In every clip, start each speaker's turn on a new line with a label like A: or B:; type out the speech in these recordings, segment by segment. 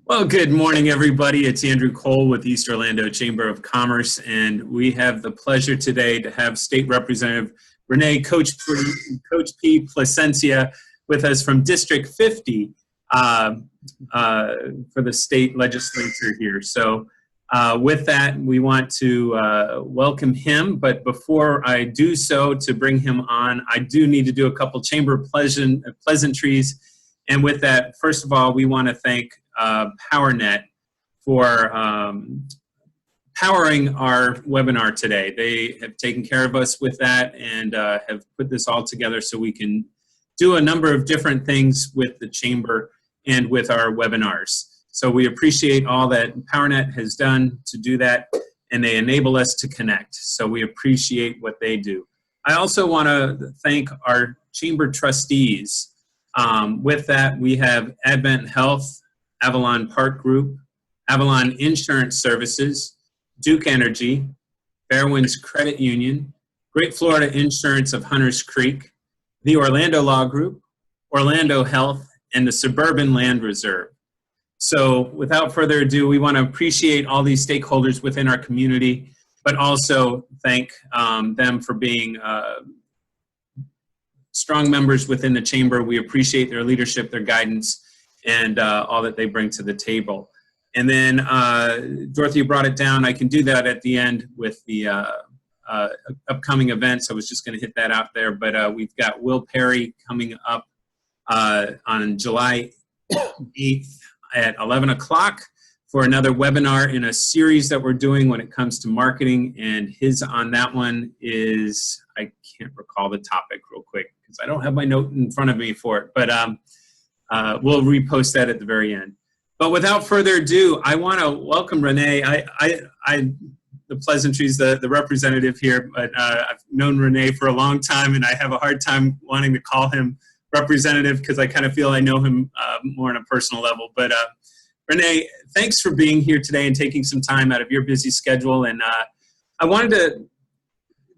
A: Well, good morning, everybody. It's Andrew Cole with East Orlando Chamber of Commerce, and we have the pleasure today to have State Representative Rene, Coach P. Plasencia, with us from District 50 for the state legislature here. So with that, we want to welcome him, but before I do so, to bring him on, I do need to do a couple chamber pleasantries. And with that, first of all, we want to thank PowerNet for powering our webinar today. They have taken care of us with that and have put this all together so we can do a number of different things with the chamber and with our webinars. So we appreciate all that PowerNet has done to do that, and they enable us to connect. So we appreciate what they do. I also want to thank our chamber trustees. With that, we have Advent Health, Avalon Park Group, Avalon Insurance Services, Duke Energy, Fairwinds Credit Union, Great Florida Insurance of Hunters Creek, the Orlando Law Group, Orlando Health, and the Suburban Land Reserve. So without further ado, we want to appreciate all these stakeholders within our community, but also thank them for being strong members within the chamber. We appreciate their leadership, their guidance, and all that they bring to the table. And then Dorothy brought it down. I can do that at the end with the upcoming events. I was just going to hit that out there, but we've got Will Perry coming up on July 8th at 11 o'clock for another webinar in a series that we're doing when it comes to marketing. And his on that one is, I can't recall the topic real quick because I don't have my note in front of me for it, but we'll repost that at the very end. But without further ado, I want to welcome Rene. The pleasantries, the representative here, but I've known Rene for a long time, and I have a hard time wanting to call him representative because I kind of feel I know him more on a personal level. But Rene, thanks for being here today and taking some time out of your busy schedule. And I wanted to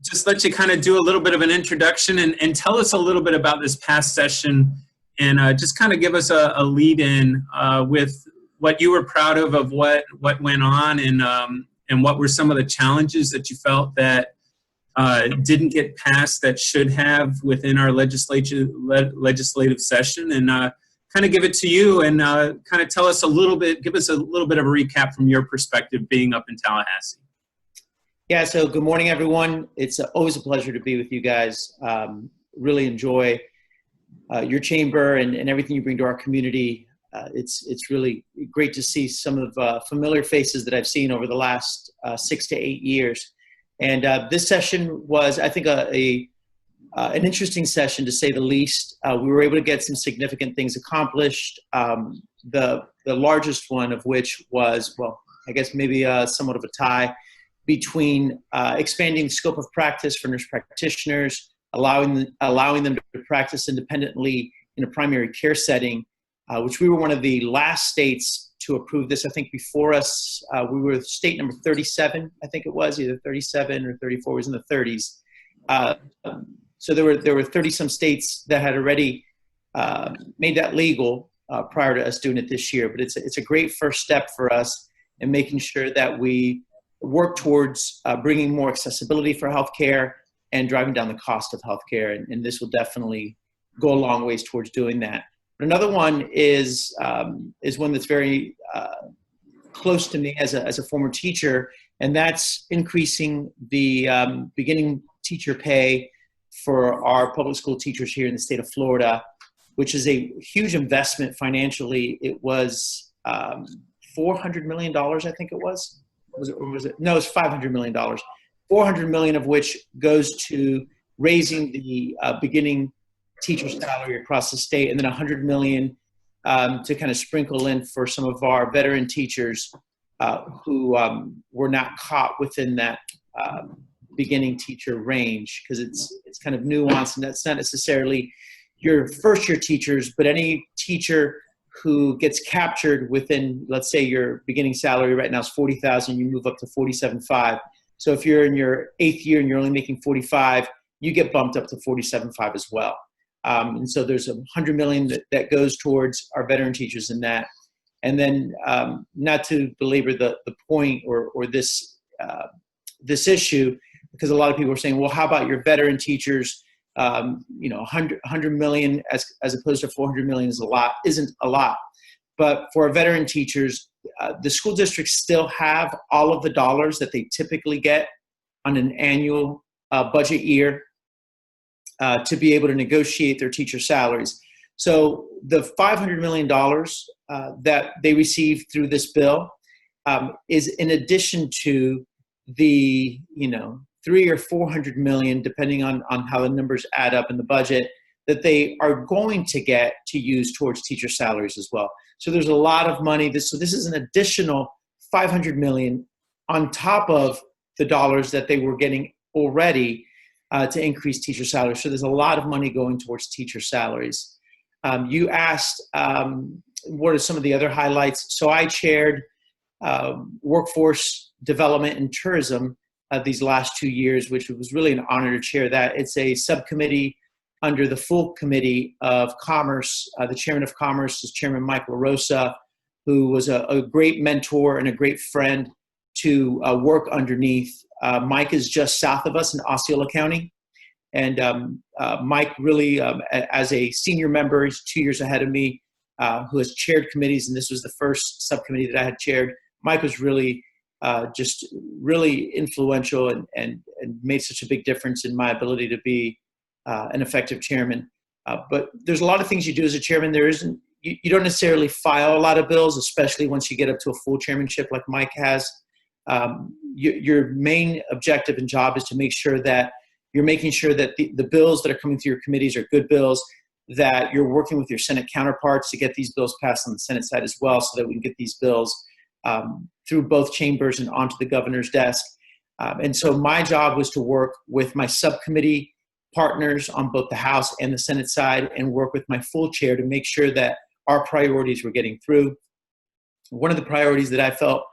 A: just let you kind of do a little bit of an introduction and tell us a little bit about this past session, and just kind of give us a lead in with what you were proud of what went on, and what were some of the challenges that you felt that didn't get passed that should have within our legislative session, and kind of give it to you and kind of tell us a little bit, give us a little bit of a recap from your perspective being up in Tallahassee.
B: Yeah, so good morning, everyone. It's always a pleasure to be with you guys. Really enjoy your chamber and everything you bring to our community. It's really great to see some of familiar faces that I've seen over the last 6 to 8 years. And this session was, I think, an interesting session, to say the least. We were able to get some significant things accomplished. The largest one of which was, well, I guess maybe somewhat of a tie between expanding the scope of practice for nurse practitioners, allowing them to practice independently in a primary care setting, which we were one of the last states to approve this. I think before us, we were state number 37, I think it was, either 37 or 34, it was in the 30s. So there were 30-some states that had already made that legal prior to us doing it this year. But it's a great first step for us in making sure that we work towards bringing more accessibility for healthcare and driving down the cost of healthcare. And this will definitely go a long ways towards doing that. But another one is one that's very close to me as a former teacher, and that's increasing the beginning teacher pay for our public school teachers here in the state of Florida, which is a huge investment financially. It was $400 million, I think it was. Was it? No, it's $500 million. $400 million of which goes to raising the beginning teacher salary across the state, and then $100 million to kind of sprinkle in for some of our veteran teachers who were not caught within that beginning teacher range, because it's kind of nuanced, and that's not necessarily your first year teachers, but any teacher who gets captured within, let's say your beginning salary right now is $40,000, you move up to $47,500. So if you're in your 8th year and you're only making $45,000, you get bumped up to $47,500 as well. And so there's $100 million that goes towards our veteran teachers in that. And then, not to belabor the point or this issue, because a lot of people are saying, well, how about your veteran teachers? 100 million as opposed to 400 million isn't a lot. But for our veteran teachers, the school districts still have all of the dollars that they typically get on an annual budget year to be able to negotiate their teacher salaries. So the $500 million that they receive through this bill is in addition to the 300 or 400 million, depending on how the numbers add up in the budget, that they are going to get to use towards teacher salaries as well. So there's a lot of money. So this is an additional 500 million on top of the dollars that they were getting already to increase teacher salaries. So there's a lot of money going towards teacher salaries. You asked, what are some of the other highlights? So I chaired workforce development and tourism these last 2 years, which was really an honor to chair that. It's a subcommittee under the full committee of commerce. The chairman of commerce is Chairman Mike LaRosa, who was a great mentor and a great friend to work underneath. Mike is just south of us in Osceola County. And Mike really, as a senior member, he's 2 years ahead of me, who has chaired committees, and this was the first subcommittee that I had chaired. Mike was really just really influential and made such a big difference in my ability to be an effective chairman. But there's a lot of things you do as a chairman. You don't necessarily file a lot of bills, especially once you get up to a full chairmanship like Mike has. Your main objective and job is to make sure that you're making sure that the bills that are coming through your committees are good bills, that you're working with your Senate counterparts to get these bills passed on the Senate side as well, so that we can get these bills through both chambers and onto the governor's desk. And so my job was to work with my subcommittee partners on both the House and the Senate side and work with my full chair to make sure that our priorities were getting through. One of the priorities that I felt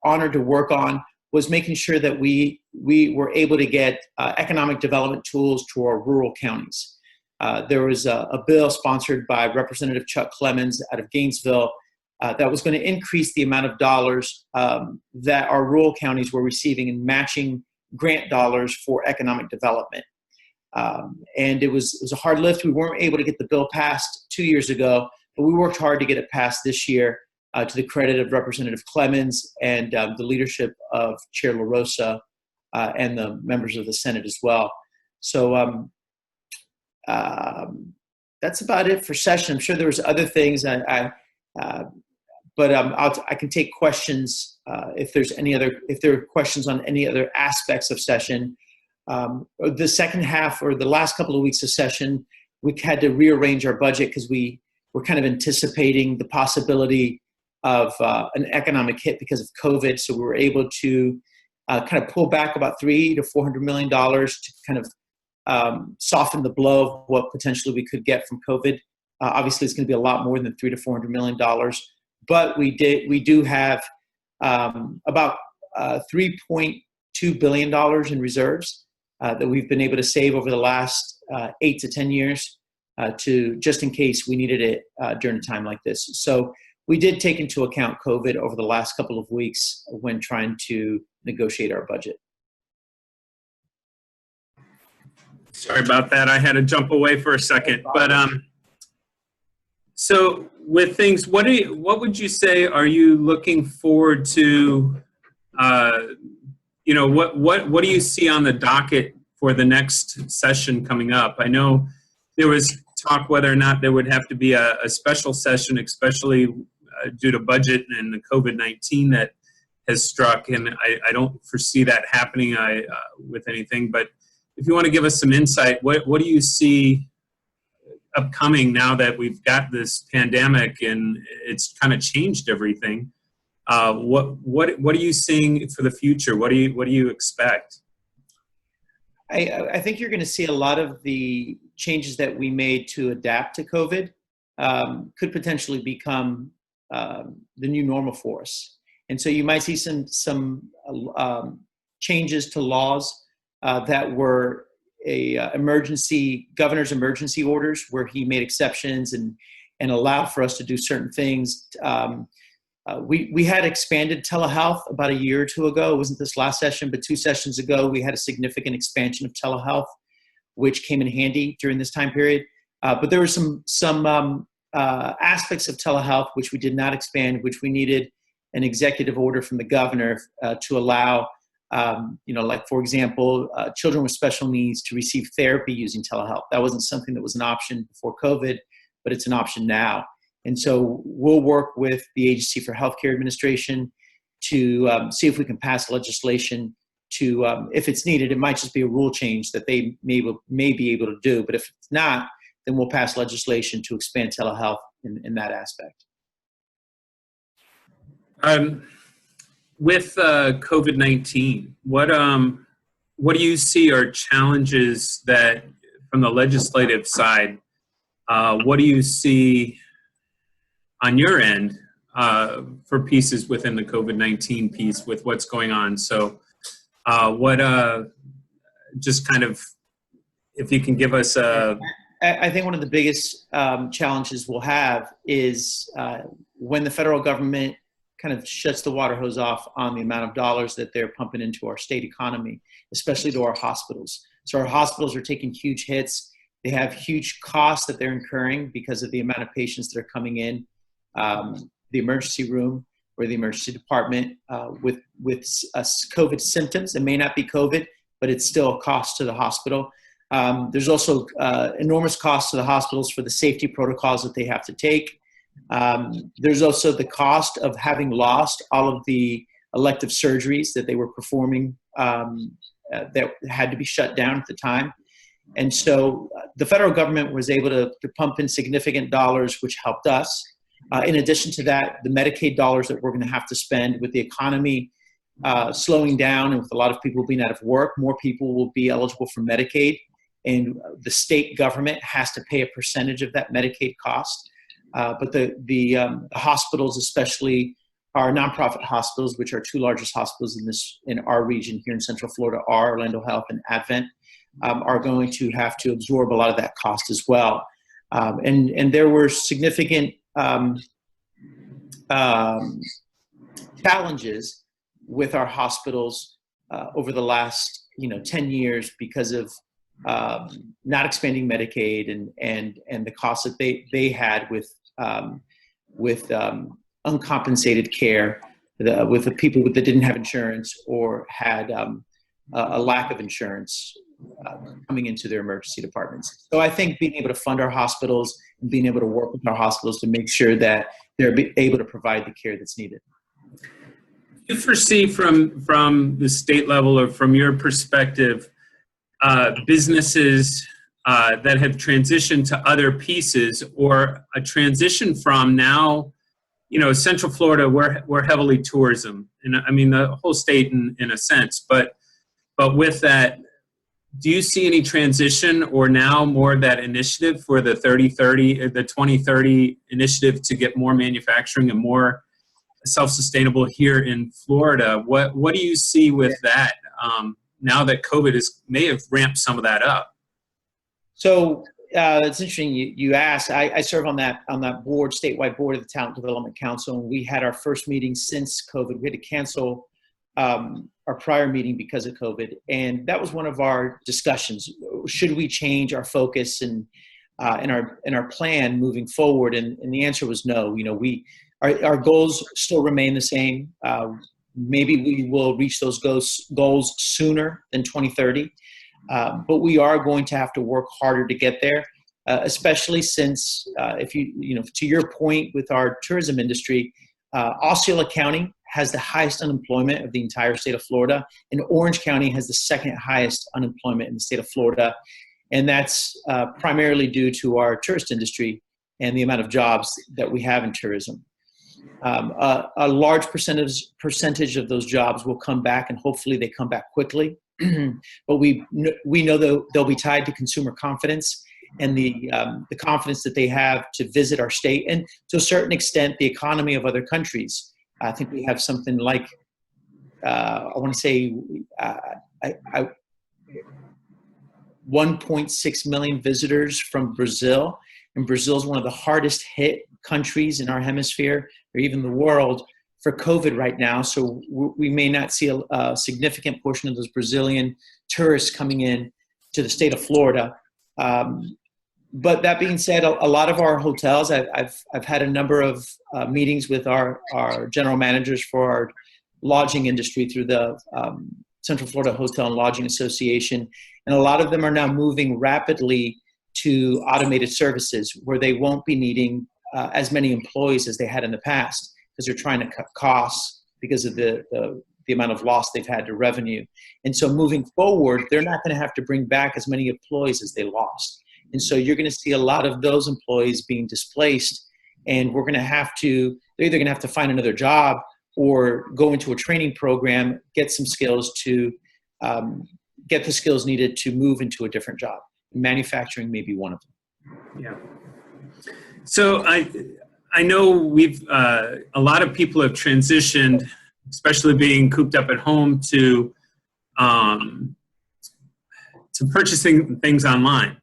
B: honored to work on was making sure that we were able to get economic development tools to our rural counties. There was a bill sponsored by Representative Chuck Clemens out of Gainesville that was going to increase the amount of dollars that our rural counties were receiving in matching grant dollars for economic development. And it was a hard lift. We weren't able to get the bill passed 2 years ago, but we worked hard to get it passed this year to the credit of Representative Clemens and the leadership of Chair LaRosa and the members of the Senate as well. So that's about it for session. I'm sure there was other things, but I can take questions if there are questions on any other aspects of session. The second half or the last couple of weeks of session, we had to rearrange our budget because we were kind of anticipating the possibility of an economic hit because of COVID. So we were able to kind of pull back about $300 to $400 million to kind of soften the blow of what potentially we could get from COVID. Obviously, it's going to be a lot more than $300 to $400 million. But we do have about $3.2 billion in reserves that we've been able to save over the last 8 to 10 years to just in case we needed it during a time like this. So we did take into account COVID over the last couple of weeks when trying to negotiate our budget.
A: Sorry about that. I had to jump away for a second. But so with things, what would you say are you looking forward to? What do you see on the docket for the next session coming up? I know there was talk whether or not there would have to be a special session, especially due to budget and the COVID-19 that has struck, and I don't foresee that happening with anything. But if you want to give us some insight, what do you see upcoming now that we've got this pandemic and it's kind of changed everything? What are you seeing for the future? What do you expect?
B: I think you're going to see a lot of the changes that we made to adapt to COVID could potentially become the new normal for us. And so you might see some changes to laws that were governor's emergency orders where he made exceptions and and allowed for us to do certain things. We had expanded telehealth about a year or two ago. It wasn't this last session, but 2 sessions ago, we had a significant expansion of telehealth, which came in handy during this time period. But there were some aspects of telehealth which we did not expand, which we needed an executive order from the governor to allow, like, for example, children with special needs to receive therapy using telehealth. That wasn't something that was an option before COVID, but it's an option now. And so we'll work with the Agency for Healthcare Administration to see if we can pass legislation to, if it's needed, it might just be a rule change that they may be able to do. But if it's not, then we'll pass legislation to expand telehealth in that aspect.
A: With COVID-19, what do you see are challenges that, from the legislative side, what do you see on your end for pieces within the COVID-19 piece with what's going on? So just kind of, if you can give us a...
B: I think one of the biggest challenges we'll have is when the federal government kind of shuts the water hose off on the amount of dollars that they're pumping into our state economy, especially to our hospitals. So our hospitals are taking huge hits. They have huge costs that they're incurring because of the amount of patients that are coming in the emergency room or the emergency department with COVID symptoms. It may not be COVID, but it's still a cost to the hospital. There's also enormous costs to the hospitals for the safety protocols that they have to take. There's also the cost of having lost all of the elective surgeries that they were performing that had to be shut down at the time. And so the federal government was able to pump in significant dollars, which helped us. In addition to that, the Medicaid dollars that we're going to have to spend with the economy slowing down and with a lot of people being out of work, more people will be eligible for Medicaid. And the state government has to pay a percentage of that Medicaid cost. But the hospitals, especially our nonprofit hospitals, which are 2 largest hospitals in our region here in Central Florida, are Orlando Health and Advent, are going to have to absorb a lot of that cost as well. And there were significant challenges with our hospitals over the last 10 years because of not expanding Medicaid and the costs that they had with uncompensated care with the people that didn't have insurance or had a lack of insurance coming into their emergency departments. So I think being able to fund our hospitals and being able to work with our hospitals to make sure that they're able to provide the care that's needed.
A: Do you foresee from the state level or from your perspective, businesses that have transitioned to other pieces, or a transition from now, Central Florida, we're heavily tourism, and I mean the whole state in a sense, but with that, do you see any transition or now more that initiative for the 2030 initiative to get more manufacturing and more self-sustainable here in Florida? What do you see with that now that COVID may have ramped some of that up?
B: So it's interesting you asked. I serve on that board, statewide board of the Talent Development Council, and we had our first meeting since COVID. We had to cancel our prior meeting because of COVID, and that was one of our discussions. Should we change our focus and our plan moving forward? And the answer was no. Our goals still remain the same. Maybe we will reach those goals sooner than 2030, but we are going to have to work harder to get there, especially since, to your point with our tourism industry, Osceola County has the highest unemployment of the entire state of Florida, and Orange County has the second highest unemployment in the state of Florida, and that's primarily due to our tourist industry and the amount of jobs that we have in tourism. A large percentage of those jobs will come back, and hopefully they come back quickly. But we know they'll be tied to consumer confidence and the confidence that they have to visit our state, and to a certain extent, the economy of other countries. I think we have something like, I want to say, 1.6 million visitors from Brazil. and Brazil is one of the hardest hit countries in our hemisphere, or even the world, for COVID right now. So we may not see a significant portion of those Brazilian tourists coming in to the state of Florida. But that being said, a lot of our hotels, I've had a number of meetings with our general managers for our lodging industry through the Central Florida Hotel and Lodging Association. And a lot of them are now moving rapidly to automated services where they won't be needing as many employees as they had in the past, because they're trying to cut costs because of the amount of loss they've had to revenue. And so moving forward, they're not going to have to bring back as many employees as they lost. And so you're going to see a lot of those employees being displaced, and they're either going to have to find another job or go into a training program, get some skills to get the skills needed to move into a different job. Manufacturing may be one of them.
A: Yeah. So I know a lot of people have transitioned, especially being cooped up at home, to purchasing things online.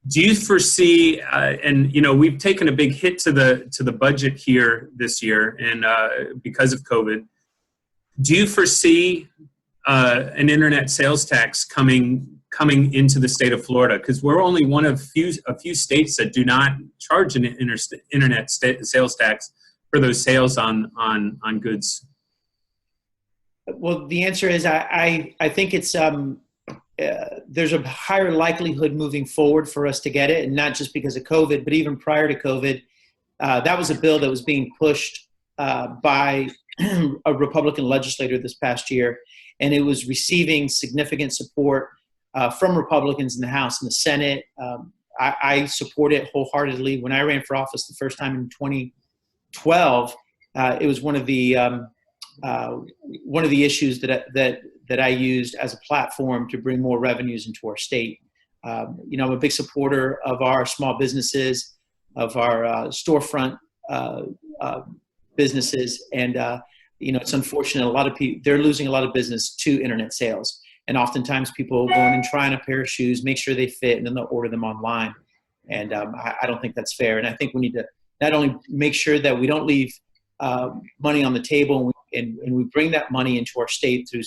A: Do you foresee, and we've taken a big hit to the budget here this year, and because of COVID, do you foresee an internet sales tax coming into the state of Florida? Because we're only one of a few states that do not charge an internet sales tax for those sales on goods.
B: Well, the answer is I think it's there's a higher likelihood moving forward for us to get it, and not just because of COVID, but even prior to COVID. That was a bill that was being pushed by a Republican legislator this past year, and it was receiving significant support from Republicans in the House and the Senate. I support it wholeheartedly. When I ran for office the first time in 2012, it was one of the issues that I used as a platform to bring more revenues into our state. I'm a big supporter of our small businesses, of our storefront businesses, and it's unfortunate. A lot of people, they're losing a lot of business to internet sales. And oftentimes people go in and try on a pair of shoes, make sure they fit, and then they'll order them online. And I don't think that's fair. And I think we need to not only make sure that we don't leave money on the table, and we bring that money into our state through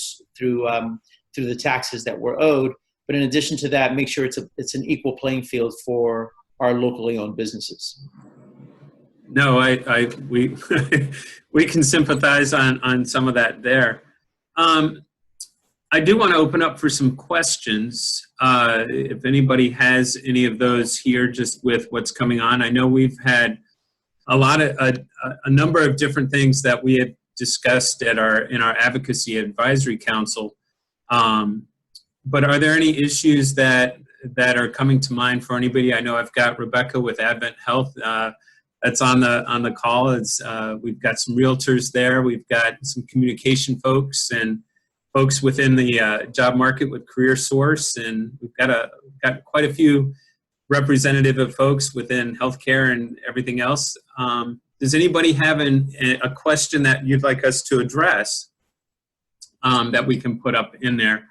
B: the taxes that we're owed, but in addition to that, make sure it's an equal playing field for our locally owned businesses.
A: No, we we can sympathize on some of that there. I do want to open up for some questions. If anybody has any of those here, just with what's coming on. I know we've had a number of different things that we had discussed in our advocacy advisory council. But are there any issues that are coming to mind for anybody? I know I've got Rebecca with Advent Health that's on the call. We've got some realtors there. We've got some communication folks and folks within the job market with Career Source, and we've got quite a few representative of folks within healthcare and everything else. Does anybody have a question that you'd like us to address that we can put up in there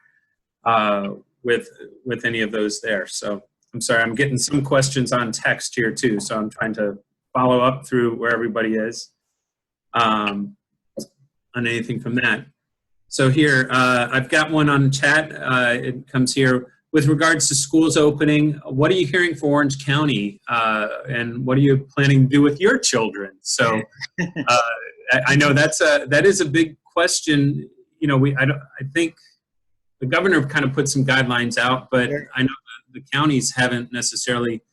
A: with any of those there? So I'm sorry, I'm getting some questions on text here too, so I'm trying to follow up through where everybody is on anything from that. So here, I've got one on chat. It comes here. With regards to schools opening, what are you hearing for Orange County, and what are you planning to do with your children? So I know that is a big question. I think the governor kind of put some guidelines out, but I know the counties haven't necessarily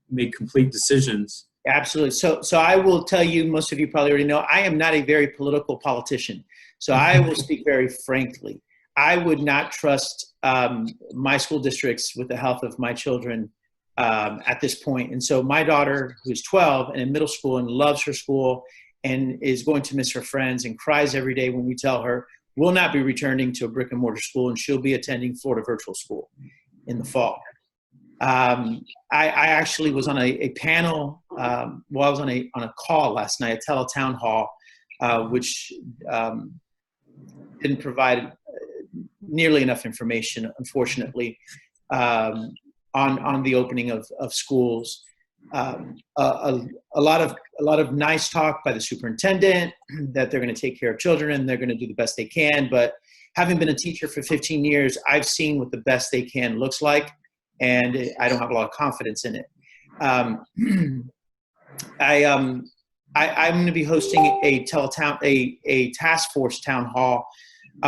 A: made complete decisions.
B: Absolutely. So I will tell you, most of you probably already know, I am not a very political politician. So I will speak very frankly. I would not trust my school districts with the health of my children at this point. And so my daughter, who's 12 and in middle school and loves her school and is going to miss her friends and cries every day when we tell her, will not be returning to a brick and mortar school, and she'll be attending Florida virtual school in the fall. I actually was on a panel, I was on a call last night, a teletown hall, which didn't provide nearly enough information, unfortunately, on the opening of schools. a lot of nice talk by the superintendent that they're going to take care of children and they're going to do the best they can. But having been a teacher for 15 years, I've seen what the best they can looks like, and I don't have a lot of confidence in it. I'm going to be hosting a task force town hall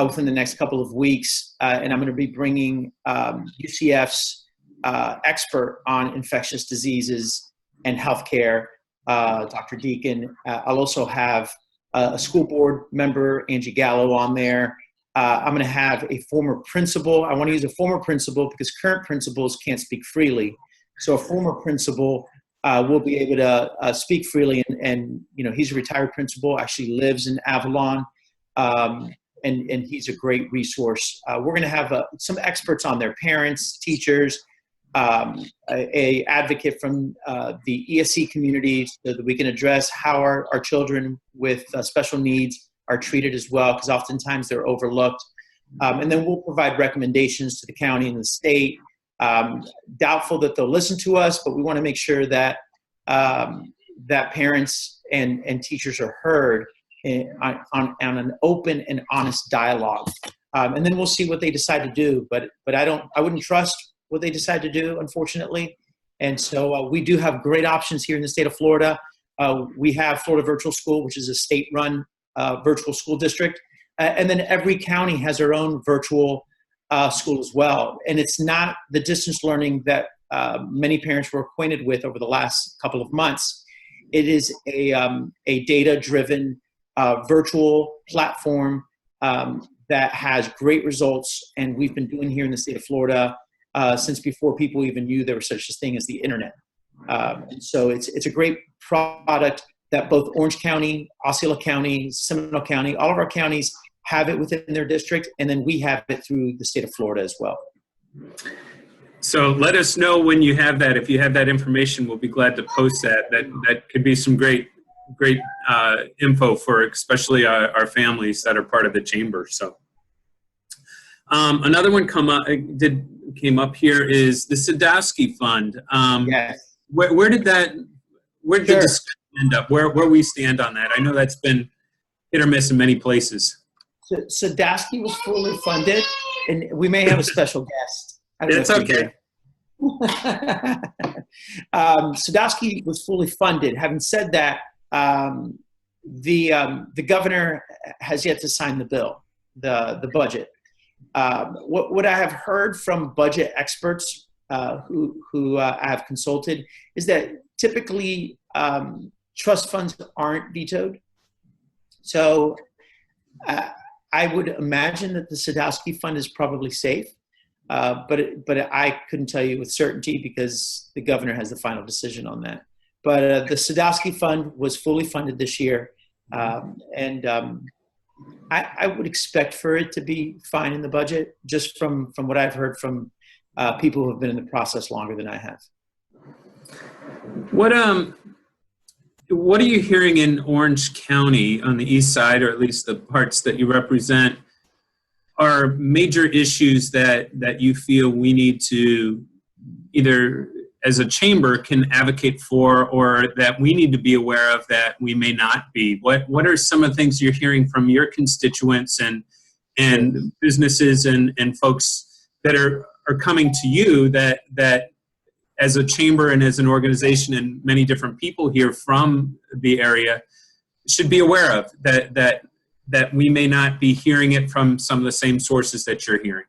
B: within the next couple of weeks, and I'm going to be bringing UCF's expert on infectious diseases and healthcare, Dr. Deacon. I'll also have a school board member, Angie Gallo, on there. I'm going to have a former principal. I want to use a former principal because current principals can't speak freely. So a former principal will be able to speak freely, and you know, he's a retired principal, actually lives in Avalon, and he's a great resource. We're going to have some experts on there, parents, teachers, a advocate from the ESC community so that we can address how our children with special needs are treated as well, because oftentimes they're overlooked. And then we'll provide recommendations to the county and the state. Doubtful that they'll listen to us, but we want to make sure that parents and teachers are heard on an open and honest dialogue. And then we'll see what they decide to do. But I wouldn't trust what they decide to do, unfortunately. And so we do have great options here in the state of Florida. We have Florida Virtual School, which is a state-run virtual school district. And then every county has their own virtual school as well. And it's not the distance learning that many parents were acquainted with over the last couple of months. It is a data-driven virtual platform that has great results. And we've been doing here in the state of Florida since before people even knew there was such a thing as the internet. So it's a great product that both Orange County, Osceola County, Seminole County, all of our counties have it within their district, and then we have it through the state of Florida as well.
A: So let us know when you have that. If you have that information, we'll be glad to post that. That could be some great info for especially our families that are part of the chamber. So another one came up here is the Sadowski Fund.
B: Yes.
A: Where did the discussion end up? Where we stand on that? I know that's been hit or miss in many places.
B: So Sadowski was fully funded, and we may have a special guest.
A: It's okay.
B: Sadowski was fully funded. Having said that, the governor has yet to sign the bill, the budget. What I have heard from budget experts who I have consulted is that typically trust funds aren't vetoed. So I would imagine that the Sadowski Fund is probably safe, but I couldn't tell you with certainty because the governor has the final decision on that. But the Sadowski Fund was fully funded this year, and I would expect for it to be fine in the budget, just from what I've heard from people who have been in the process longer than I have. What are you hearing in Orange County on the east side, or at least the parts that you represent, are major issues that you feel we need to either as a chamber can advocate for, or that we need to be aware of that we may not be? What are some of the things you're hearing from your constituents and businesses and folks that are coming to you that as a chamber and as an organization and many different people here from the area should be aware of, that we may not be hearing it from some of the same sources that you're hearing?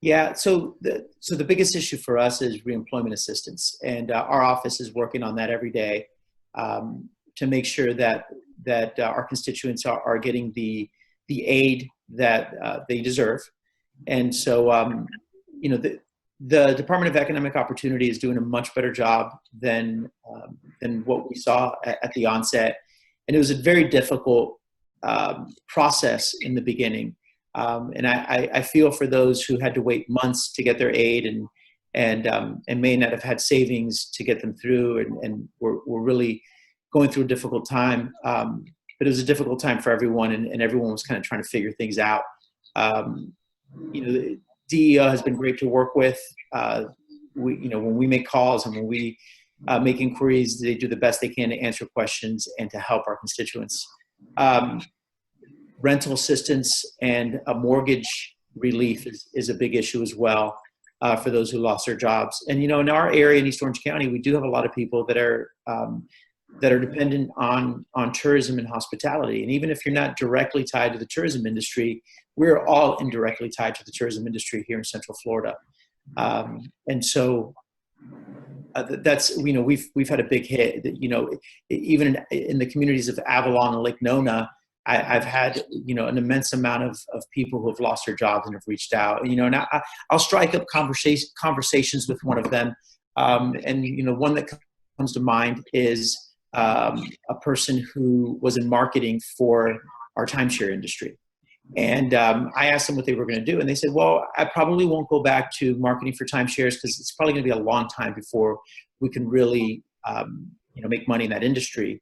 B: Yeah, so the biggest issue for us is reemployment assistance, and our office is working on that every day to make sure that our constituents are getting the aid that they deserve. And so, you know, the Department of Economic Opportunity is doing a much better job than what we saw at the onset, and it was a very difficult process in the beginning. And I feel for those who had to wait months to get their aid and may not have had savings to get them through, and were really going through a difficult time. But it was a difficult time for everyone, and everyone was kind of trying to figure things out. You know, the DEO has been great to work with. When we make calls and when we make inquiries. They do the best they can to answer questions and to help our constituents. Rental assistance and a mortgage relief is a big issue as well for those who lost their jobs. And, you know, in our area in East Orange County, we do have a lot of people that are dependent on tourism and hospitality. And even if you're not directly tied to the tourism industry, we're all indirectly tied to the tourism industry here in Central Florida. And so that's, you know, we've had a big hit. You know, even in the communities of Avalon and Lake Nona, I've had, you know, an immense amount of people who have lost their jobs and have reached out. And, you know, and I'll strike up conversations with one of them. And, you know, one that comes to mind is a person who was in marketing for our timeshare industry. And I asked them what they were going to do. And they said, well, I probably won't go back to marketing for timeshares because it's probably going to be a long time before we can really, you know, make money in that industry.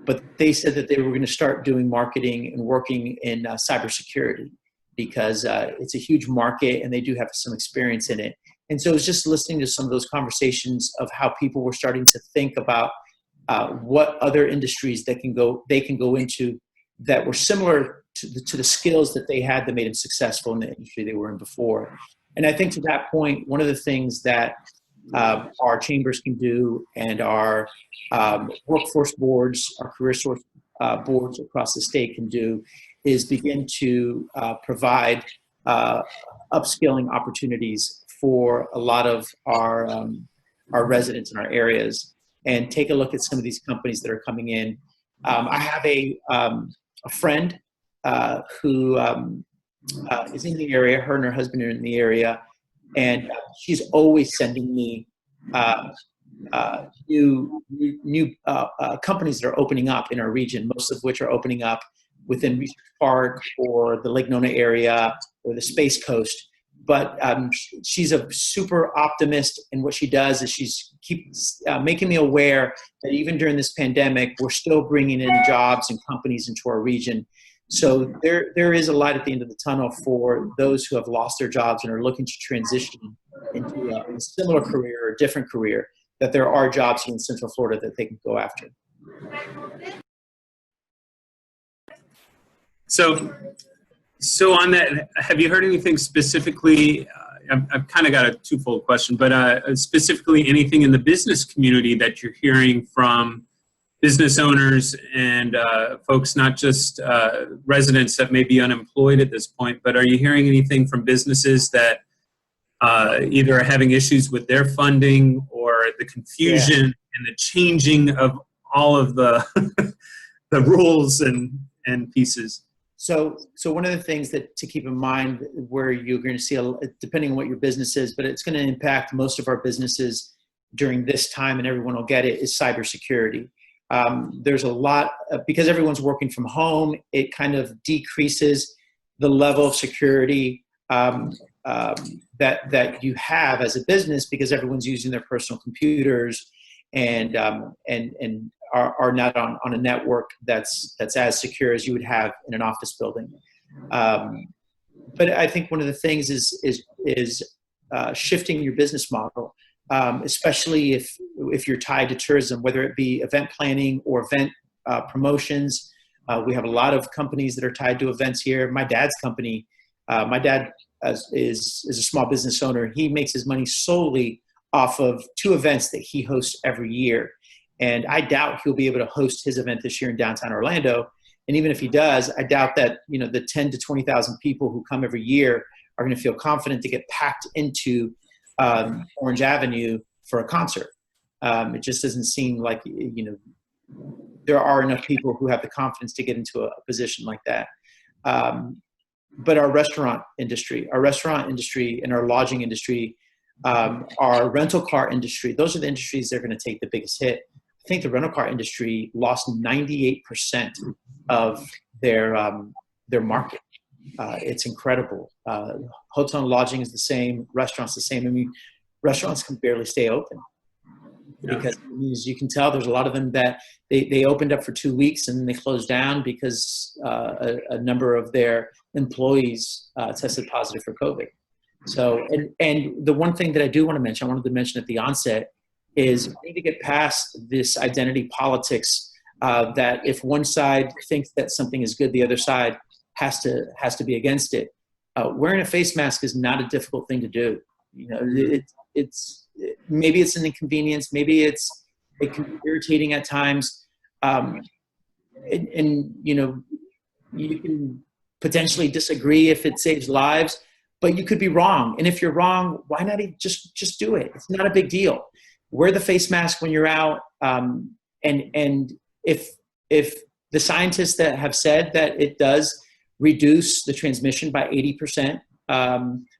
B: But they said that they were going to start doing marketing and working in cybersecurity because it's a huge market and they do have some experience in it. And so it was just listening to some of those conversations of how people were starting to think about what other industries they can go into that were similar to the skills that they had that made them successful in the industry they were in before. And I think to that point, one of the things that our chambers can do and our workforce boards, our career source boards across the state can do is begin to provide upskilling opportunities for a lot of our residents in our areas and take a look at some of these companies that are coming in. I have a friend who is in the area. Her and her husband are in the area, and she's always sending me new companies that are opening up in our region, most of which are opening up within Research Park or the Lake Nona area or the Space Coast. But she's a super optimist, and what she does is she's keeps making me aware that even during this pandemic, we're still bringing in jobs and companies into our region. So there is a light at the end of the tunnel for those who have lost their jobs and are looking to transition into a similar career or a different career, that there are jobs here in Central Florida that they can go after.
A: So on that, have you heard anything specifically? I've kind of got a twofold question, but specifically anything in the business community that you're hearing from business owners and folks, not just residents that may be unemployed at this point, but are you hearing anything from businesses that either are having issues with their funding or the confusion and the changing of all of the the rules and pieces?
B: So one of the things that to keep in mind where you're going to see, depending on what your business is, but it's going to impact most of our businesses during this time, and everyone will get it, is cybersecurity. There's a lot, because everyone's working from home, it kind of decreases the level of security that you have as a business because everyone's using their personal computers and are not on a network that's as secure as you would have in an office building. But I think one of the things is shifting your business model, especially if you're tied to tourism, whether it be event planning or event promotions. We have a lot of companies that are tied to events here. My dad's company, my dad is a small business owner. He makes his money solely off of 2 events that he hosts every year. And I doubt he'll be able to host his event this year in downtown Orlando. And even if he does, I doubt that, you know, the 10 to 20,000 people who come every year are going to feel confident to get packed into Orange Avenue for a concert. It just doesn't seem like, you know, there are enough people who have the confidence to get into a position like that. But our restaurant industry and our lodging industry, our rental car industry, those are the industries that are going to take the biggest hit. I think the rental car industry lost 98% of their market. It's incredible. Hotel and lodging is the same. Restaurants the same. I mean, restaurants can barely stay open because, as you can tell, there's a lot of them that they opened up for 2 weeks and then they closed down because a number of their employees tested positive for COVID. So, and the one thing that I do want to mention, I wanted to mention at the onset, is we need to get past this identity politics that if one side thinks that something is good, the other side has to be against it. Wearing a face mask is not a difficult thing to do. Maybe it's an inconvenience, maybe it can be irritating at times, and you can potentially disagree if it saves lives, but you could be wrong. And if you're wrong, why not just do it? It's not a big deal. Wear the face mask when you're out. And if the scientists that have said that it does reduce the transmission by 80%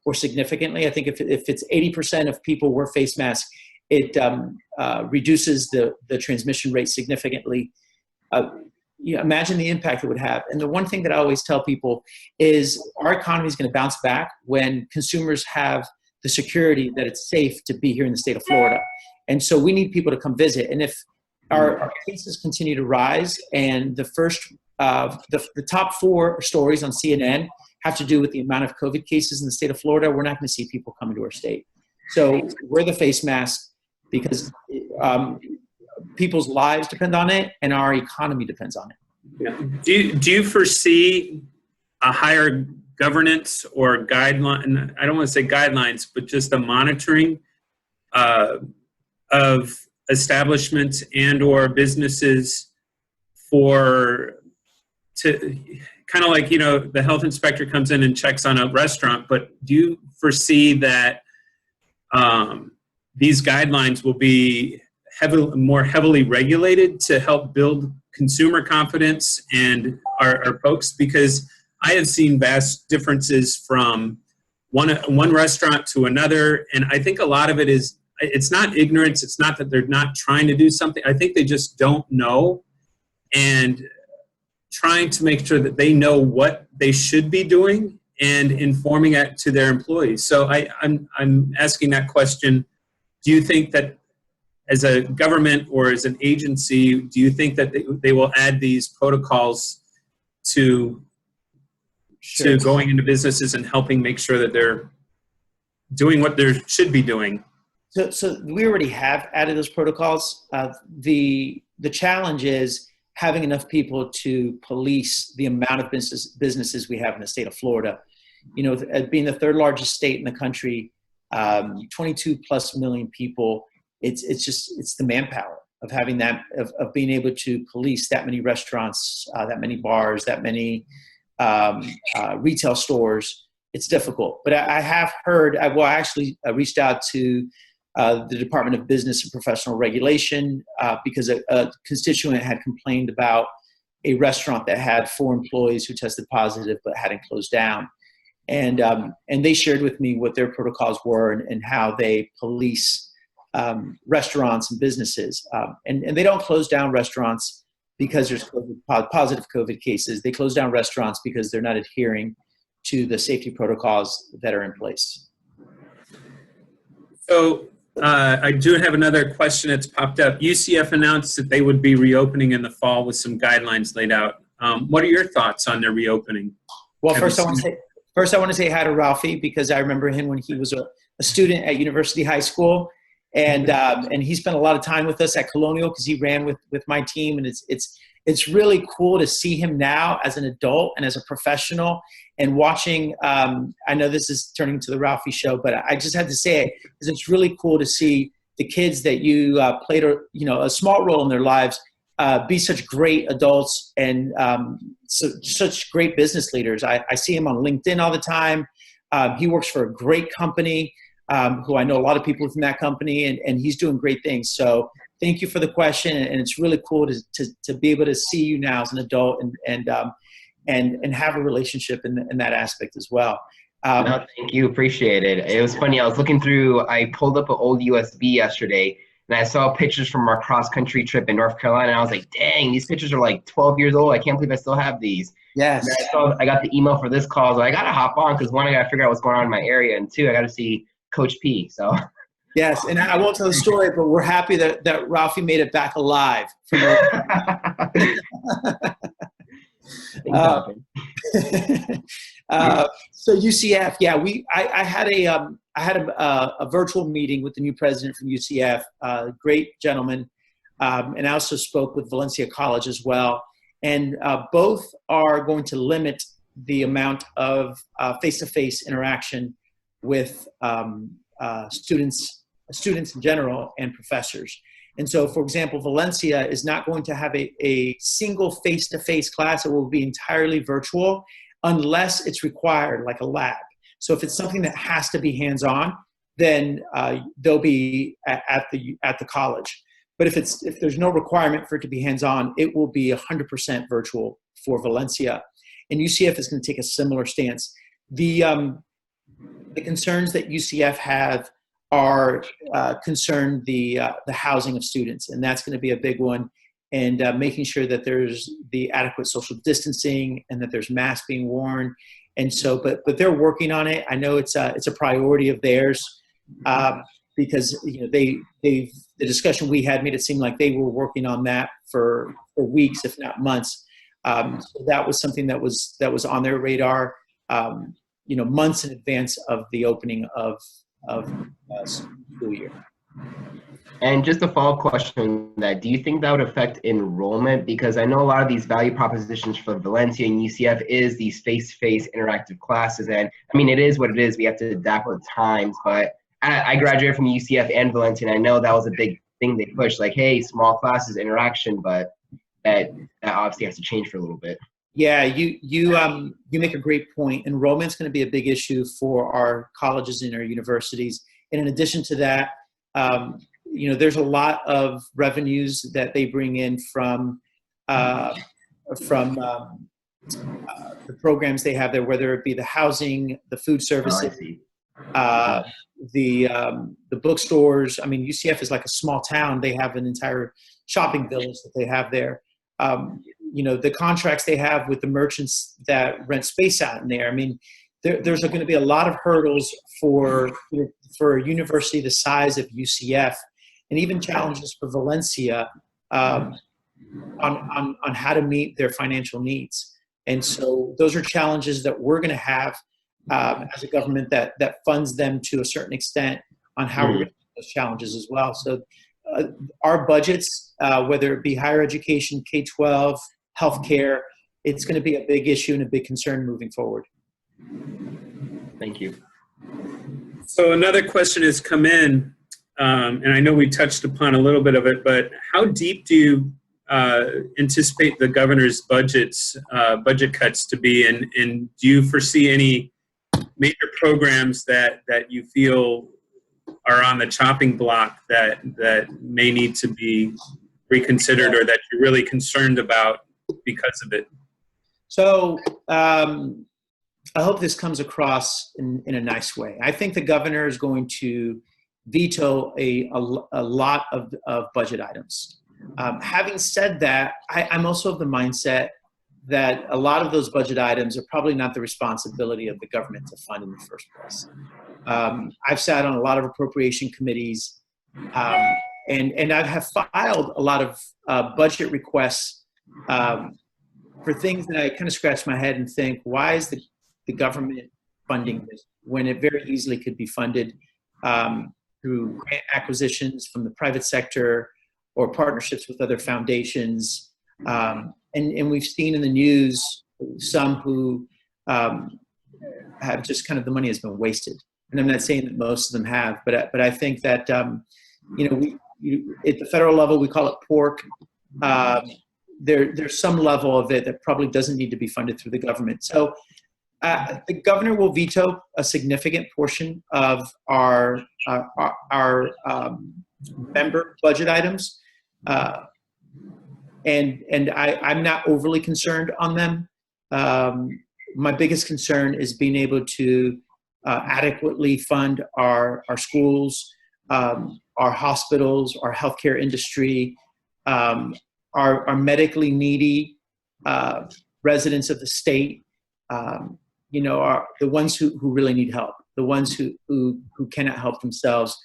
B: or significantly, I think if it's 80% of people wear face masks, it reduces the transmission rate significantly. Imagine the impact it would have. And the one thing that I always tell people is our economy is going to bounce back when consumers have the security that it's safe to be here in the state of Florida. And so we need people to come visit. And if our cases continue to rise and the top 4 stories on CNN have to do with the amount of COVID cases in the state of Florida, we're not going to see people coming to our state. So wear the face mask because people's lives depend on it and our economy depends on it.
A: Yeah. Do you foresee a higher governance or guideline? I don't want to say guidelines, but just the monitoring of establishments and or businesses to kind of like, the health inspector comes in and checks on a restaurant, but do you foresee that these guidelines will be more heavily regulated to help build consumer confidence and our folks? Because I have seen vast differences from one restaurant to another, and I think a lot of it's not ignorance. It's not that they're not trying to do something. I think they just don't know, and trying to make sure that they know what they should be doing and informing it to their employees. So I'm asking that question. Do you think that as a government or as an agency, do you think that they will add these protocols to going into businesses and helping make sure that they're doing what they should be doing?
B: So we already have added those protocols. The challenge is having enough people to police the amount of businesses we have in the state of Florida. Being the 3rd largest state in the country, 22 plus million people, it's the manpower of having that, of being able to police that many restaurants, that many bars, that many retail stores. It's difficult. But I have heard, I actually reached out to the Department of Business and Professional Regulation because a constituent had complained about a restaurant that had 4 employees who tested positive but hadn't closed down. And they shared with me what their protocols were and how they police restaurants and businesses. And they don't close down restaurants because there's positive COVID cases. They close down restaurants because they're not adhering to the safety protocols that are in place.
A: So I do have another question that's popped up. UCF announced that they would be reopening in the fall with some guidelines laid out. What are your thoughts on their reopening?
B: Well, first I want to say hi to Ralphie because I remember him when he was a student at University High School. And he spent a lot of time with us at Colonial because he ran with my team, and it's really cool to see him now as an adult and as a professional and watching. I know this is turning into the Ralphie show, but I just had to say it because it's really cool to see the kids that you played a small role in their lives be such great adults and such great business leaders. I see him on LinkedIn all the time. He works for a great company. Who I know a lot of people from that company, and he's doing great things. So thank you for the question, and it's really cool to be able to see you now as an adult and have a relationship in that aspect as well.
C: No, thank you, appreciate it. It was funny, I pulled up an old USB yesterday, and I saw pictures from our cross-country trip in North Carolina, and I was like, dang, these pictures are like 12 years old. I can't believe I still have these.
B: Yes.
C: And I got the email for this call, so I got to hop on because 1, I got to figure out what's going on in my area, and 2, I got to see Coach P. So
B: yes, and I won't tell the story, but we're happy that Ralphie made it back alive. So UCF, yeah, I had a virtual meeting with the new president from UCF, great gentleman, and I also spoke with Valencia College as well, and both are going to limit the amount of face-to-face interaction with students in general and professors. And so, for example, Valencia is not going to have a single face-to-face class. It will be entirely virtual unless it's required, like a lab. So if it's something that has to be hands-on, then they'll be at the college. But if there's no requirement for it to be hands-on, it will be 100% virtual for Valencia. And UCF is going to take a similar stance. The concerns that UCF have are concern the housing of students, and that's going to be a big one. And making sure that there's the adequate social distancing and that there's masks being worn. And so, but they're working on it. I know it's a priority of theirs because the discussion we had made it seem like they were working on that for weeks, if not months. So that was something that was on their radar, months in advance of the opening of school year.
C: And just a follow-up question on that, do you think that would affect enrollment? Because I know a lot of these value propositions for Valencia and UCF is these face-to-face interactive classes. And I mean, it is what it is. We have to adapt with times. But I graduated from UCF and Valencia, and I know that was a big thing they pushed, like, hey, small classes, interaction, but that obviously has to change for a little bit.
B: Yeah, you make a great point. Enrollment's going to be a big issue for our colleges and our universities. And in addition to that, there's a lot of revenues that they bring in from the programs they have there, whether it be the housing, the food services, the bookstores. I mean, UCF is like a small town. They have an entire shopping village that they have there. The contracts they have with the merchants that rent space out in there. I mean, there's going to be a lot of hurdles for a university the size of UCF, and even challenges for Valencia on how to meet their financial needs. And so those are challenges that we're going to have as a government that funds them to a certain extent on how we're going to meet those challenges as well. So our budgets, whether it be higher education, K-12, healthcare, it's going to be a big issue and a big concern moving forward.
C: Thank you.
A: So another question has come in, and I know we touched upon a little bit of it, but how deep do you anticipate the governor's budget cuts to be, and do you foresee any major programs that you feel are on the chopping block that may need to be reconsidered or that you're really concerned about because of it?
B: So I hope this comes across in a nice way. I think the governor is going to veto a lot of budget items. Having said that, I'm also of the mindset that a lot of those budget items are probably not the responsibility of the government to fund in the first place. I've sat on a lot of appropriation committees, and I have filed a lot of budget requests for things that I kind of scratch my head and think, why is the government funding this when it very easily could be funded through grant acquisitions from the private sector or partnerships with other foundations. And we've seen in the news some who have just kind of, the money has been wasted. And I'm not saying that most of them have, but I think that, at the federal level, we call it pork. There's some level of it that probably doesn't need to be funded through the government. So the governor will veto a significant portion of our member budget items. And I'm not overly concerned on them. My biggest concern is being able to adequately fund our schools, our hospitals, our healthcare industry, our medically needy residents of the state, are the ones who really need help, the ones who cannot help themselves,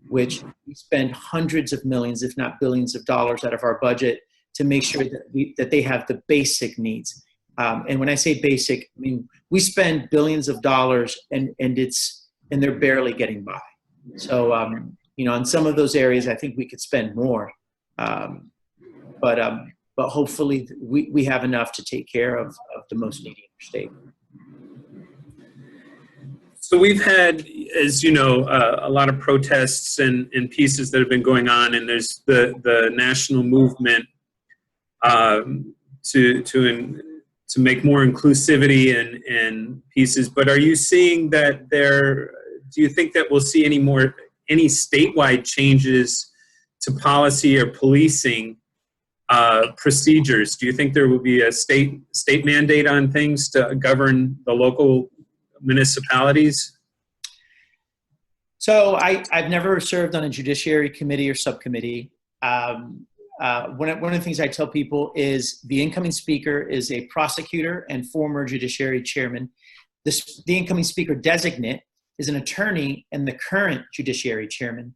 B: which we spend hundreds of millions, if not billions of dollars out of our budget to make sure that they have the basic needs. And when I say basic, I mean, we spend billions of dollars and they're barely getting by. So, in some of those areas, I think we could spend more. But hopefully we have enough to take care of the most needy in our state.
A: So we've had, as you know, a lot of protests and pieces that have been going on, and there's the national movement to make more inclusivity and pieces. But are you seeing that do you think that we'll see any statewide changes to policy or policing procedures? Do you think there will be a state mandate on things to govern the local municipalities?
B: So I've never served on a judiciary committee or subcommittee. One of the things I tell people is the incoming speaker is a prosecutor and former judiciary chairman. The incoming speaker designate is an attorney and the current judiciary chairman.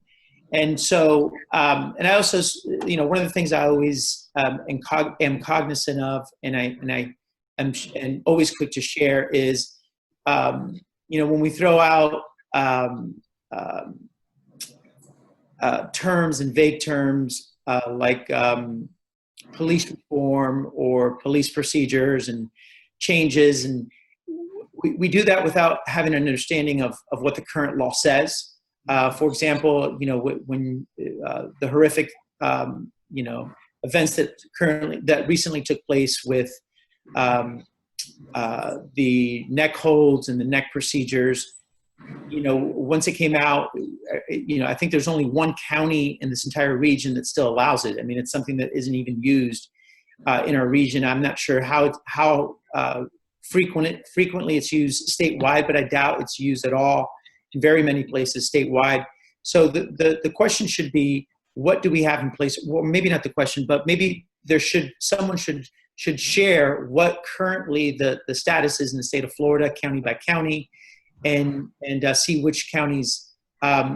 B: And so, and I also, one of the things I always am cognizant of, and I am always quick to share is, when we throw out terms and vague terms like police reform or police procedures and changes, and we do that without having an understanding of what the current law says. For example, when the horrific, events that recently took place with the neck holds and the neck procedures, once it came out, I think there's only one county in this entire region that still allows it. I mean, it's something that isn't even used in our region. I'm not sure how frequently it's used statewide, but I doubt it's used at all in very many places statewide. So the question should be, what do we have in place? Well, maybe not the question, but maybe someone should share what currently the status is in the state of Florida, county by county, and see which counties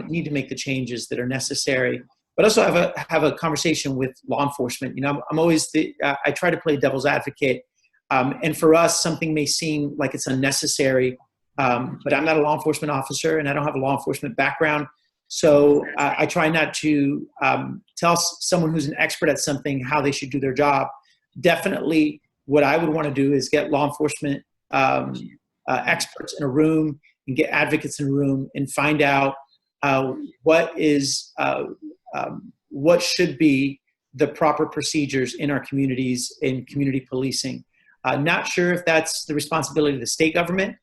B: need to make the changes that are necessary. But also have a conversation with law enforcement. I'm always I try to play devil's advocate, and for us, something may seem like it's unnecessary, but I'm not a law enforcement officer, and I don't have a law enforcement background. So I try not to tell someone who's an expert at something how they should do their job. Definitely, what I would want to do is get law enforcement experts in a room and get advocates in a room and find out what should be the proper procedures in our communities in community policing. Not sure if that's the responsibility of the state government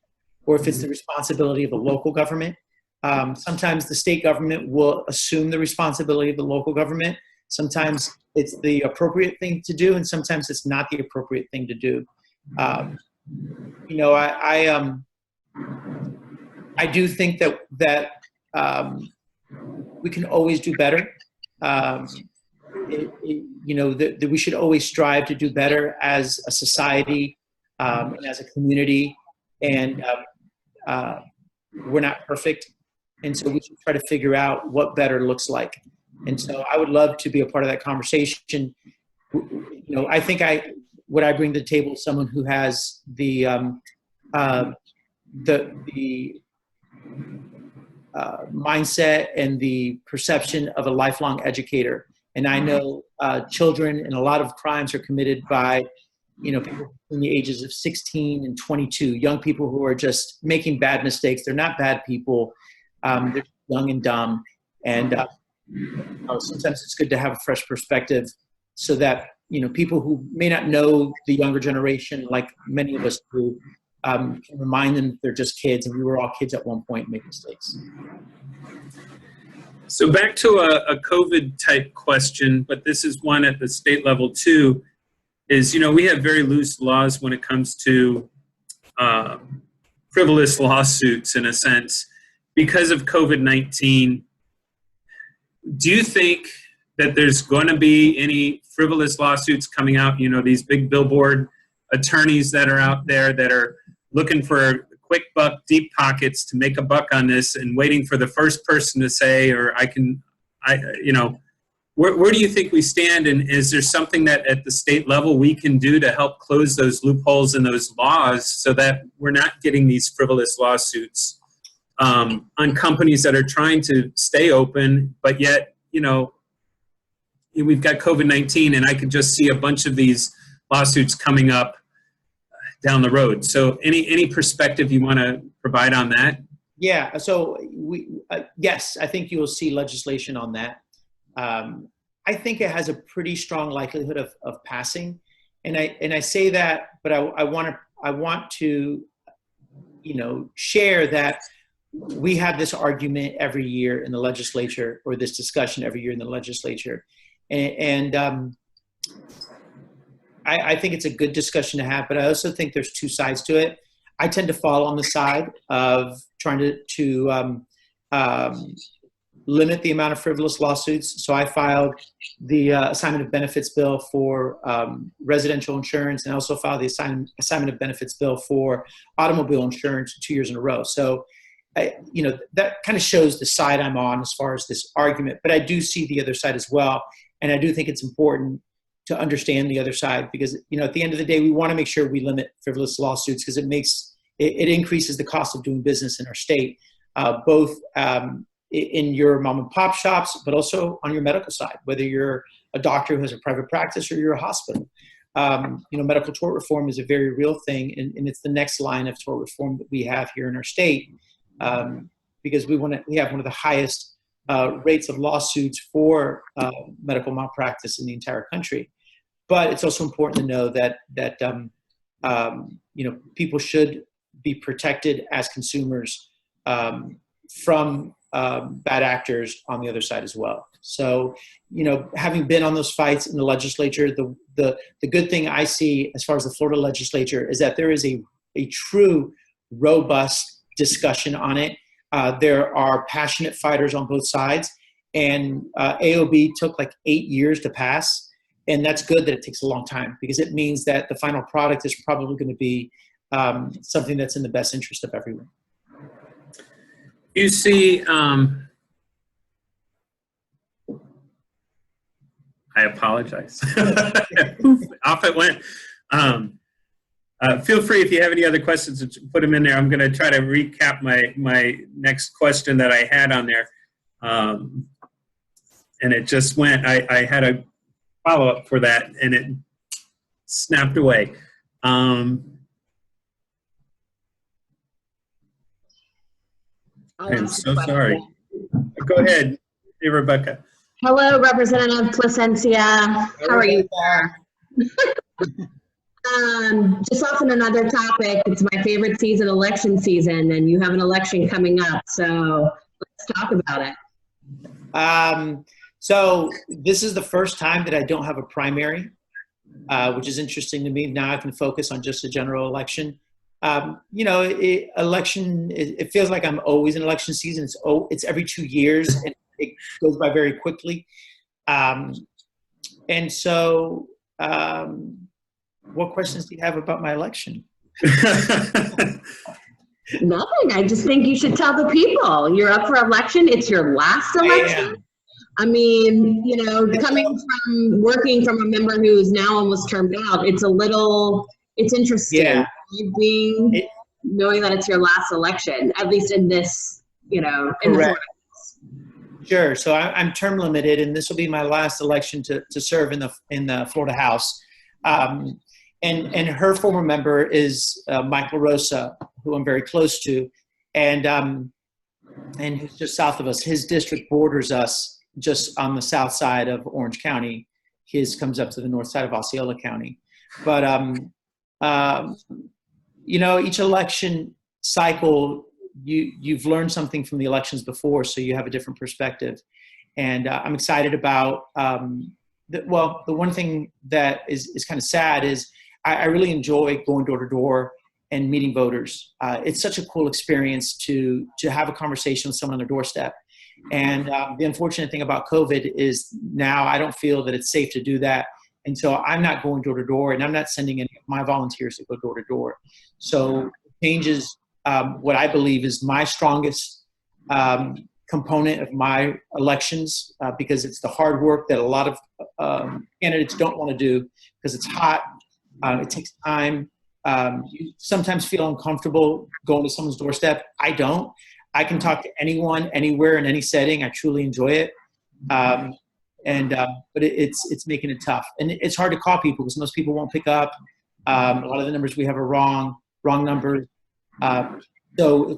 B: or if it's the responsibility of the local government. Sometimes the state government will assume the responsibility of the local government. Sometimes it's the appropriate thing to do, and sometimes it's not the appropriate thing to do. I do think that we can always do better. That we should always strive to do better as a society and as a community. And we're not perfect. And so we should try to figure out what better looks like. And so I would love to be a part of that conversation. I think what I bring to the table is someone who has the mindset and the perception of a lifelong educator. And I know children, and a lot of crimes are committed by, people between the ages of 16 and 22, young people who are just making bad mistakes. They're not bad people. They're young and dumb. And sometimes it's good to have a fresh perspective so that, people who may not know the younger generation, like many of us do, can remind them that they're just kids, and we were all kids at one point and make mistakes.
A: So back to a COVID type question, but this is one at the state level too, is, we have very loose laws when it comes to frivolous lawsuits in a sense. Because of COVID-19, do you think that there's going to be any frivolous lawsuits coming out? These big billboard attorneys that are out there that are looking for quick buck, deep pockets to make a buck on this and waiting for the first person to say, or where do you think we stand, and is there something that at the state level we can do to help close those loopholes in those laws so that we're not getting these frivolous lawsuits on companies that are trying to stay open, but yet, you know, we've got COVID-19, and I could just see a bunch of these lawsuits coming up down the road. So any perspective you want to provide on that?
B: Yeah, so yes, I think you will see legislation on that. I think it has a pretty strong likelihood of passing, and I say that, but I want to, you know, share that we have this argument every year in the legislature, or this discussion every year in the legislature, and I think it's a good discussion to have, but I also think there's two sides to it. I tend to fall on the side of trying to limit the amount of frivolous lawsuits. So I filed the assignment of benefits bill for residential insurance, and I also filed the assignment of benefits bill for automobile insurance 2 years in a row. So, you know, that kind of shows the side I'm on as far as this argument, but I do see the other side as well. And I do think it's important to understand the other side, because, you know, at the end of the day, we want to make sure we limit frivolous lawsuits, because it increases the cost of doing business in our state, both in your mom and pop shops, but also on your medical side, whether you're a doctor who has a private practice or you're a hospital. You know, medical tort reform is a very real thing, and it's the next line of tort reform that we have here in our state, because we have one of the highest rates of lawsuits for medical malpractice in the entire country. But it's also important to know that you know, people should be protected as consumers from bad actors on the other side as well. So, you know, having been on those fights in the legislature, the good thing I see as far as the Florida legislature is that there is a true robust discussion on it. There are passionate fighters on both sides, and AOB took like 8 years to pass. And that's good that it takes a long time, because it means that the final product is probably going to be something that's in the best interest of everyone.
A: You see, I apologize. Off it went. Feel free, if you have any other questions, to put them in there. I'm going to try to recap my next question that I had on there. And it just went, I had a follow-up for that, and it snapped away. I'm so sorry. Go ahead, hey, Rebecca.
D: Hello, Representative Plasencia. How are you, sir? Just off on another topic, it's my favorite season, election season, and you have an election coming up, so let's talk about it.
B: So this is the first time that I don't have a primary, which is interesting to me. Now I can focus on just a general election. You know, election, it feels like I'm always in election season. It's every 2 years, and it goes by very quickly. And so, what questions do you have about my election?
D: Nothing. I just think you should tell the people. You're up for election. It's your last election. I mean, you know, working from a member who's now almost termed out, it's interesting.
B: Yeah.
D: Knowing that it's your last election, at least in this, you know.
B: Correct. Sure. So I'm term limited, and this will be my last election to serve in the Florida House. And her former member is Michael Rosa, who I'm very close to, and who's just south of us. His district borders us just on the south side of Orange County. His comes up to the north side of Osceola County. But you know, each election cycle, you've learned something from the elections before, so you have a different perspective. And I'm excited about, the one thing that is kind of sad is I really enjoy going door to door and meeting voters. It's such a cool experience to have a conversation with someone on their doorstep. And the unfortunate thing about COVID is now I don't feel that it's safe to do that. And so I'm not going door to door, and I'm not sending any of my volunteers to go door to door. So it changes what I believe is my strongest component of my elections because it's the hard work that a lot of candidates don't want to do because it's hot. It takes time. You sometimes feel uncomfortable going to someone's doorstep. I don't. I can talk to anyone, anywhere, in any setting. I truly enjoy it. But it's making it tough. And it's hard to call people because most people won't pick up. A lot of the numbers we have are wrong numbers. So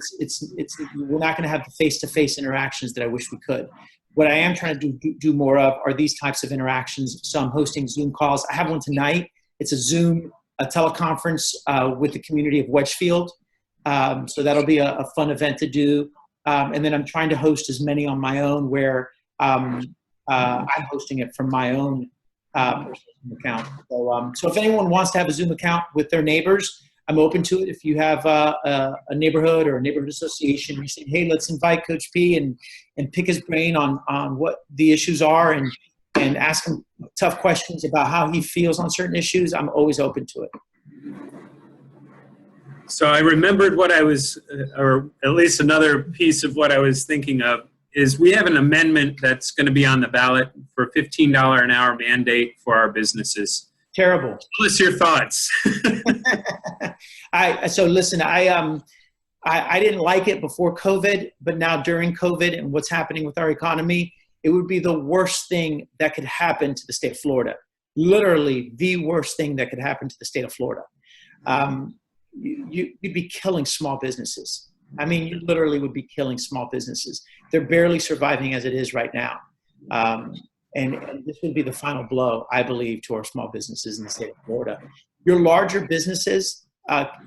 B: we're not going to have the face-to-face interactions that I wish we could. What I am trying to do more of are these types of interactions. So I'm hosting Zoom calls. I have one tonight. It's a teleconference with the community of Wedgefield. So that'll be a fun event to do. And then I'm trying to host as many on my own where I'm hosting it from my own personal account. So if anyone wants to have a Zoom account with their neighbors, I'm open to it. If you have a neighborhood or a neighborhood association, you say, hey, let's invite Coach P and pick his brain on what the issues are and ask him tough questions about how he feels on certain issues, I'm always open to it.
A: So I remembered what I was, or at least another piece of what I was thinking of, is we have an amendment that's going to be on the ballot for $15 an hour mandate for our businesses.
B: Terrible.
A: Tell us your thoughts.
B: So listen, I didn't like it before COVID, but now during COVID and what's happening with our economy, it would be the worst thing that could happen to the state of Florida. Literally the worst thing that could happen to the state of Florida. You'd be killing small businesses. I mean, you literally would be killing small businesses. They're barely surviving as it is right now. And this would be the final blow, I believe, to our small businesses in the state of Florida. Your larger businesses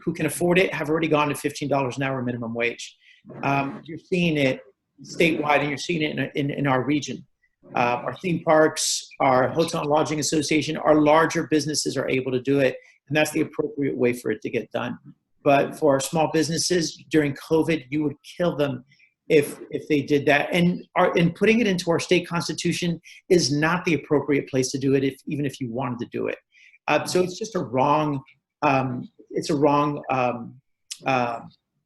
B: who can afford it have already gone to $15 an hour minimum wage. You're seeing it statewide, and you're seeing it in our region. Our theme parks, our hotel and lodging association, our larger businesses are able to do it, and that's the appropriate way for it to get done. But for our small businesses during COVID, you would kill them if they did that. And putting it into our state constitution is not the appropriate place to do it, even if you wanted to do it. So it's just a wrong thing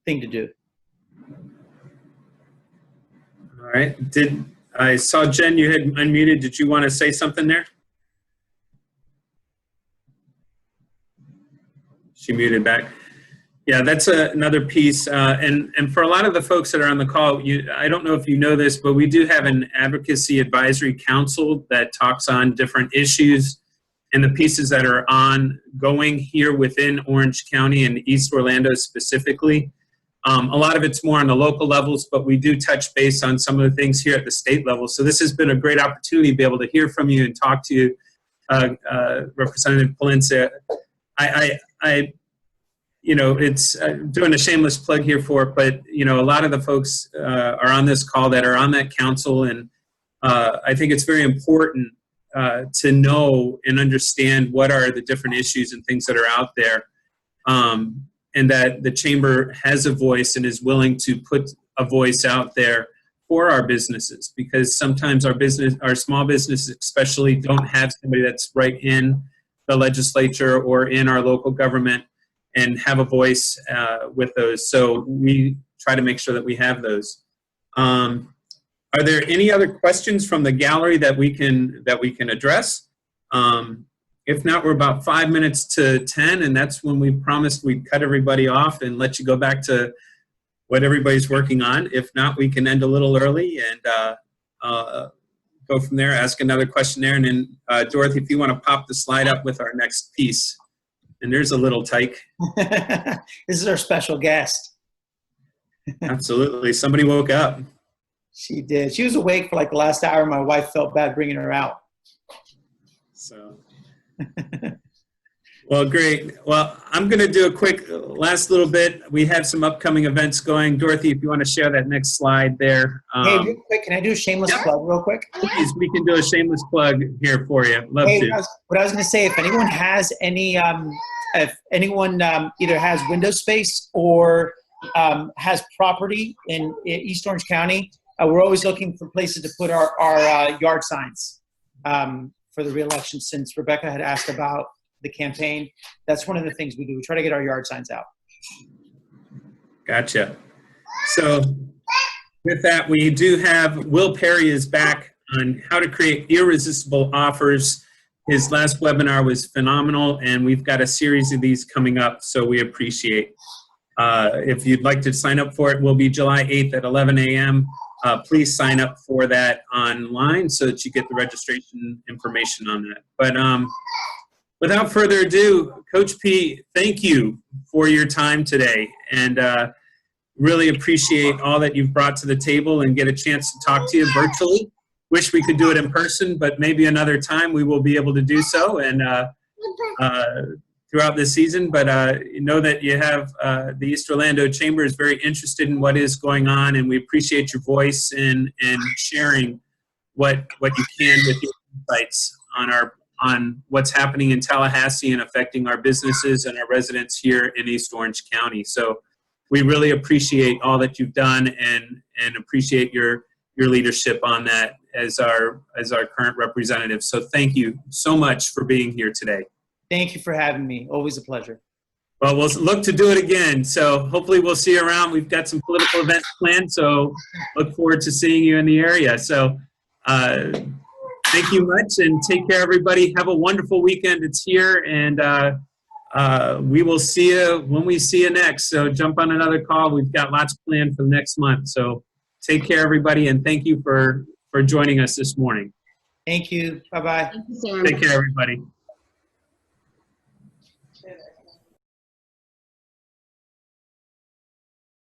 B: to do.
A: All right. I saw Jen, you had unmuted. Did you want to say something there? She muted back. Yeah, that's another piece. And for a lot of the folks that are on the call, I don't know if you know this, but we do have an advocacy advisory council that talks on different issues and the pieces that are ongoing here within Orange County and East Orlando specifically. A lot of it's more on the local levels, but we do touch base on some of the things here at the state level. So this has been a great opportunity to be able to hear from you and talk to you, Representative Plasencia. It's doing a shameless plug here for it, but, a lot of the folks are on this call that are on that council, and I think it's very important to know and understand what are the different issues and things that are out there, and that the chamber has a voice and is willing to put a voice out there for our businesses, because sometimes our small businesses especially don't have somebody that's right in the legislature or in our local government and have a voice with those. So we try to make sure that we have those. Are there any other questions from the gallery that we can address? If not, we're about 5 minutes to 10, and that's when we promised we'd cut everybody off and let you go back to what everybody's working on. If not, we can end a little early and go from there, ask another question there. And then, Dorothy, if you want to pop the slide up with our next piece. And there's a little tyke.
B: This is our special guest.
A: Absolutely. Somebody woke up.
B: She did. She was awake for like the last hour. My wife felt bad bringing her out.
A: So, well, great. Well, I'm going to do a quick last little bit. We have some upcoming events going. Dorothy, if you want to share that next slide there.
B: Hey, real quick, can I do a shameless plug real quick?
A: Please, we can do a shameless plug here for you. Love to.
B: What I was going to say, if anyone has any, if anyone either has window space or has property in East Orange County, we're always looking for places to put our yard signs for the re-election. Since Rebecca had asked about the campaign, that's one of the things we do. We try to get our yard signs out.
A: Gotcha. So With that, we do have Will Perry is back on how to create irresistible offers. His last webinar was phenomenal, and we've got a series of these coming up, so we appreciate. If you'd like to sign up for it, will be July 8th at 11 a.m. Please sign up for that online so that you get the registration information on that. But without further ado, Coach P, thank you for your time today, and really appreciate all that you've brought to the table and get a chance to talk to you virtually. Wish we could do it in person, but maybe another time we will be able to do so and throughout this season. But you know that you have the East Orlando Chamber is very interested in what is going on, and we appreciate your voice and sharing what you can with your insights on what's happening in Tallahassee and affecting our businesses and our residents here in East Orange County. So we really appreciate all that you've done and appreciate your leadership on that as our current representative. So thank you so much for being here today.
B: Thank you for having me. Always a pleasure.
A: Well, we'll look to do it again. So hopefully we'll see you around. We've got some political events planned, so look forward to seeing you in the area. So thank you much, and take care, everybody. Have a wonderful weekend. It's here, and we will see you when we see you next. So jump on another call. We've got lots planned for the next month. So take care, everybody, and thank you for joining us this morning.
B: Thank you. Bye-bye.
D: Thank you, Sam.
A: Take care, everybody.